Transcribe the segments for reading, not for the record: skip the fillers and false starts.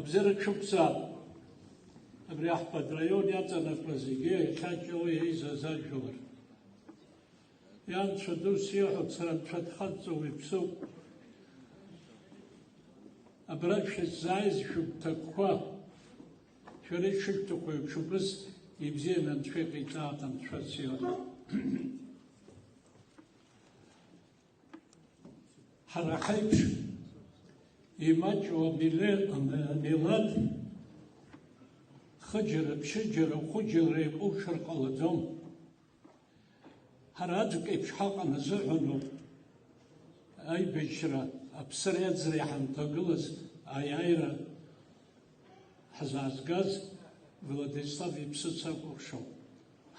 Абзерак шықәса абри аҳҭатә раион иаҵанакуа зегьы иахьаҷало еизаз ажәлар. Ианцәа дус ииҳәоит, сара анцәа дхаҵоуп, иԥсуп. Абра шәыззааиз шәыгәҭакқәа, шәара ишышәҭаху еиԥш убыс ибзианы анцәа иҟаиҵааит, анцәа сиҳәоит. Ҳара ҳаиԥш имаҷуа милаҭ хыџьара, ԥшьыџьара, хәыџьара иҟәушыр ҟалаӡом. Ҳара аӡәк еиԥш ҳаҟан азыҳәаноуп аибашьра, аԥсра иаӡра иҳанҭагылаз аиааира ҳзаазгаз Владислав иԥсыц акәыхшоуп.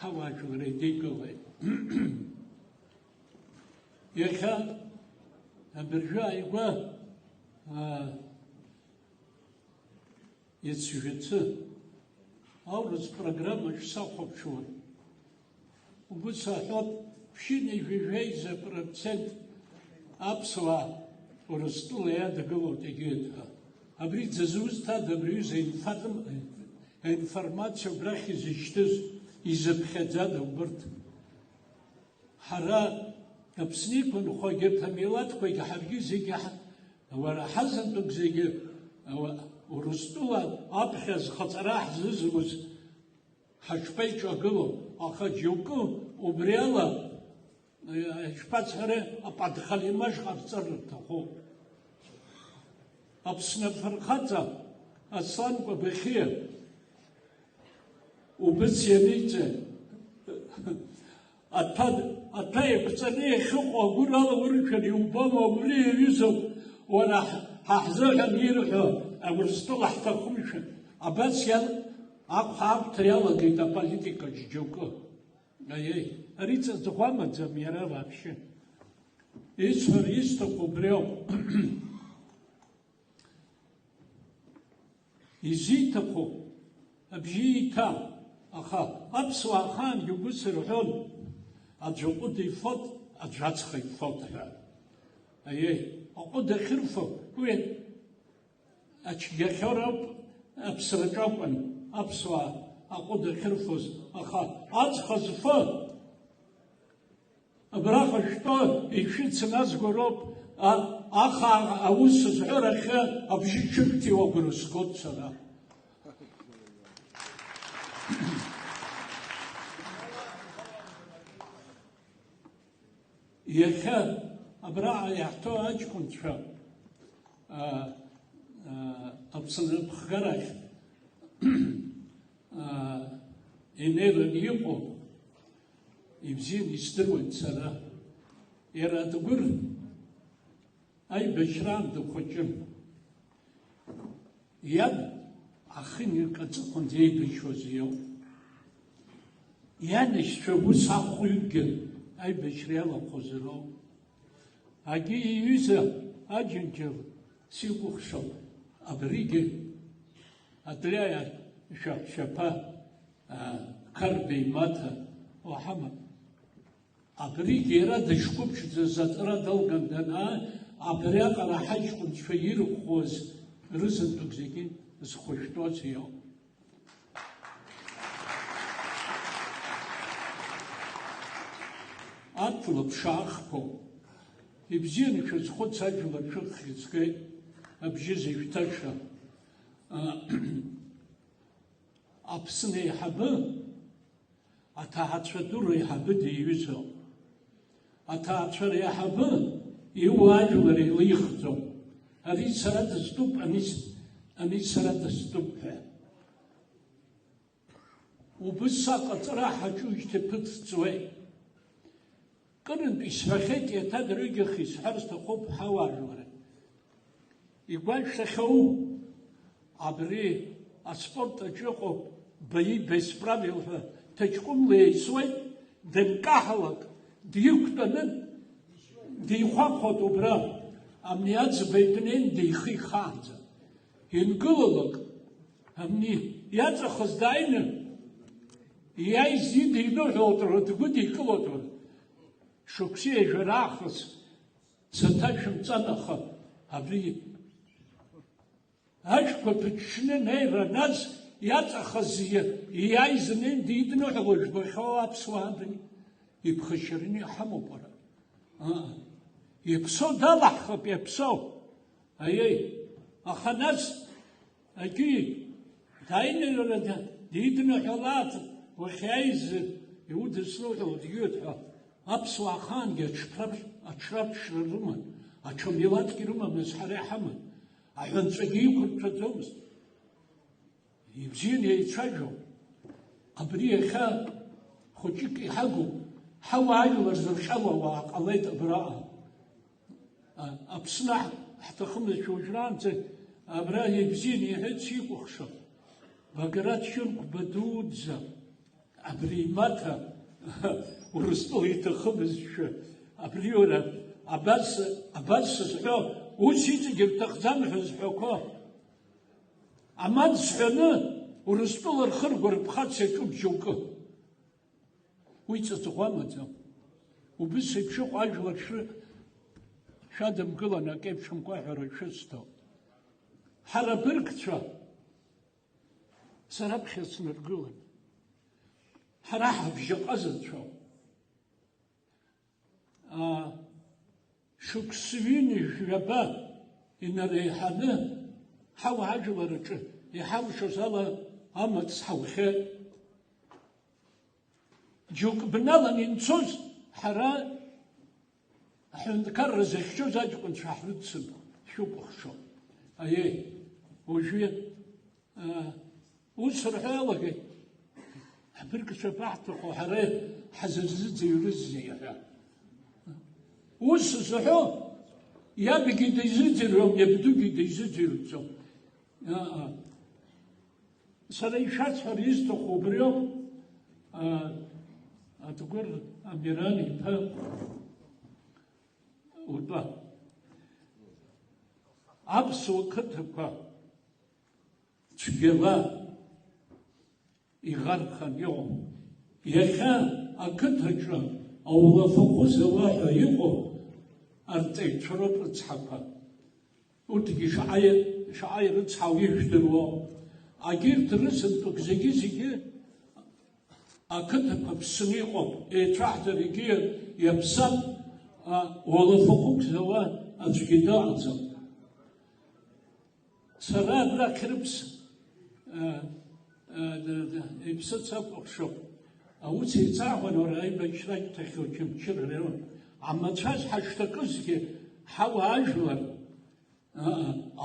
ҳауаажәлар еидикылеит. Иахьа абыржәы ааигәа иацжәацы аурыс программаҿ сахәаԥшуан. Убыс аҳәот %50% аԥсуаа Урыстәыла иадгылоит егьырҭ ҳәа. Абри дзызусҭада абри аҩыза аинформациа убрахь изышьҭыз, изыԥхьаӡада убырҭ? Ҳара Аԥсны иқәынхо егьырҭ амилаҭқәагьы ҳаргьы зегьы уара ҳазынтәык зегьы Урыстәыла аԥхьа зхаҵара ҳзызуз ҳаҽԥеиҿагыло, аха џьоукы убри ала ишԥацҳәари ападхалимаж ҟарҵар рҭахуп. Аԥсны афырхаҵа Аслан Кәабахьиа убыс ианиҵа аҭәа еиқәҵаны иахьыҟоу агәыр алауршәан иубома убри иаҩызоуп, уара ҳаҳзыҳәан ирҳәо Урыстәыла ҳҭахымшәа. Абас ақәҳа иалагеит аполитикаҿ џьоукы. Ари ҵаҵӷәамаӡам иара вообще. Исҳәар исҭаху убри ауп. Изиҭаху абжьы иҭа, аха аԥсуаа ахаангьы убыс рҳәон, аӡә аҟәыд ифот, аӡә ацха ифот ҳәа. Аҟәыд ахьырфо уи ачгьахьор ауп, аԥсраҿ акәын аԥсуаа аҟәыд ахьырфоз, аха ацха зфо абраҟа шәтәо ишәыцназго роуп. Ахаа аус зҳәарахьы абжьы ҽыгәҭиуа агәра сгоит сара. Иахьа абраҟа иаҳҭо аҷкәынцәа Аԥсны ԥхгарахь инеиран иҟоу ибзианы исдыруеит сара. Иара Адгәыр аибашьраан дыхәыҷын. Иаб ахынҩык аҵыхәанӡа еибашьуаз иоуп. Ианашьцәа ус ахәҩыкгьы аибашьра иалахәыз роуп. Агьи иҩыза аџьынџьал сикәыхшоуп. Абригьы Адлеиа шәаҳәшьаԥа Қарбеи Маҭа уаҳама. Абригьы иара дышқәыԥшӡаз аҵара далган данаа, абриаҟара ҳаҷкәынцәа ирӷәӷәоз рызынтәык зегьы зхәышәтәоз иоуп. Аҭла ԥшаахқәоуп. Ибзианы шәазхәыц ажәлар шәыххь згеит, абжьы зышәҭаша. Аԥсны еиҳабы аҭаацәа ду реиҳабы диҩызоуп. Аҭаацәа реиҳабы иуа ажәлар еилихӡом. Ари сара дыстәуп, ани сара дыстәуп ҳәа. Убыс аҟаҵара ҳаҿуижьҭеи ԥыҭ-ҵуеит. Кырынтә исҳәахьеит, еиҭадырҩегьых исҳәар сҭахуп ҳауаажәлар. Игәашәҭахьоу абри аспорт аҿы ыҟоуп бои без правил ҳәа ҭаҷкәымла еисуеит, данкаҳалак диқәтәаны дихәахәоит убра амни аӡба итәнеин дихихаанӡа. Ингылалак амни иаҵахаз дааины иааиз идиныҳәоит, дгәыдикылоит. Шықәсы еижәыр аахыс цаҭа шәымҵан, аха абри Ашқәа ҭәыҽны неираназ иаҵахаз иааизанeen дидныҳәало жәбахьоу аԥсуаади, иԥхашьараны иҳамоуп ара. Иԥсоу далаҳхып, иԥсоу. Аиеи, аха нас агьи дааины дидныҳәалаат уахьааиз иудыслоҳәало дгьыҭҳәа аԥсуаа ахаангьы аҽраԥшра рыман, аҽамилаҭгьы рымамыз ҳара иҳаман. Аҳәынҵәагьы иқәырҭәаӡомызт. Ибзианы еицәажәон. Абри иахьа хәыҷык иҳагу ҳауаажәлар зырҟьало ауаа ҟалеит абраҟа. Аԥсны ҳҭахымызшәа уажәраанӡа абра ибзианы иҳәеит сикәыхшо. Баграт Шьынқәба дуӡӡа абри имаҭа Урыстәыла иҭахымызшәа абри уара абас сызҳәо ус иҵегьы рҭахӡам ҳәа зҳәақәо амаҭ зҳәаны Урыстәыла рхыргәа рԥхаца иаҿуп џьоукы. Уи ҵаҵӷәы амаӡам. Убыс еиԥш ыҟоу ажәлар шәадымгыланы ак еиԥш амгәаҳәара шәысҭо. Ҳара абыргцәа сара аԥхьа снаргылан. Ҳара ҳабжьаҟазацәа. Шықәс ҩыни жәаба инареиҳаны ҳауаажәлараҿы иҳалшоз ала амаҵ ҳаухьеит. Џьоук бналан инцоз ҳара аҳәынҭқарра захьчоз аҷкәынцәа ҳрыцын шәыкәыхшо. Аиеи, уажәы ус рҳәо иалагеит. Ҳбыргцәа баҳҭахо ҳара ҳзырзыӡырҩрызеи ҳәа. Ус зҳәо иабгьы дизыӡырҩуам, иабдугьы дизыӡырҩӡом. Сара ишәасҳәара исҭаху убриоуп. Адгәыр Амиран иԥа утәа аԥсуа қыҭақәа цәгьала иӷархан иҟоуп. Иахьа ақыҭаҿы аулафахәы зауа ҳәа иҟоу арҵаҩцәа роуп рыцҳақәа. Урҭгьы шаҟа ирыцҳау ижәдыруа. Агьырҭ рысынтәык зегьы ақыҭақәа ԥсны иҟоуп. Еицәаҳҵар егьи иаԥсам уалафахәык зауа аӡәгьы дааӡам. Сара абрахь рыԥс иԥсыц акәыхшоуп. Аус еиҵаӷәаны уара аибашьра иҭахьоу џьымчыра рон. Амацәаз ҳашҭакызгьы ҳауаажәлар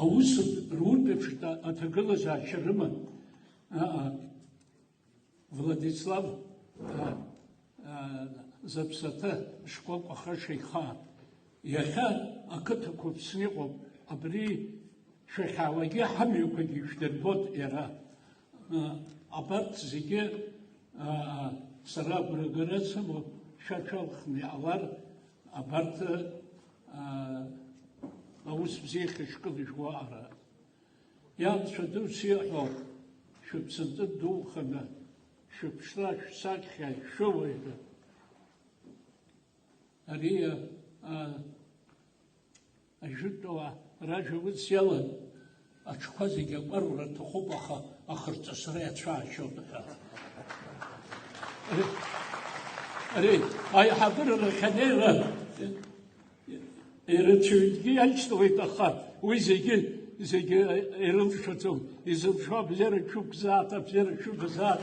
аус руртәеиԥш аҭагылазаашьа рыман. Владислав зыԥсаҭа шкәакәа хаша ихаан. Иахьа ақыҭақәа ԥсны иҟоуп. Абри шәахьаауагьы ҳамҩақәагьы ижәдырбот иара. Абарҭ зегьы сара агәрагара сымоуп шәаҿалхны иҟалар абарҭ аус бзиахь ишкылыжәуа ара. Ианцәа дус иҟоу шәыԥсынҵы духаны шәыԥшра шәсакхьа шәыуаҩы. Ари ажәытәуаа ражәа ус иалан аҽқәа зегьы акәарура аҭахуп, аха ахырҵысра иацәаашьоит ҳәа. Ари аиҳабыррахь анеира ирацәаҩнгьы иашьҭалеит, аха уи зегьы ирылшаӡом. Изылшо абзиара шәықәзаат, абзиара шәықәзаат.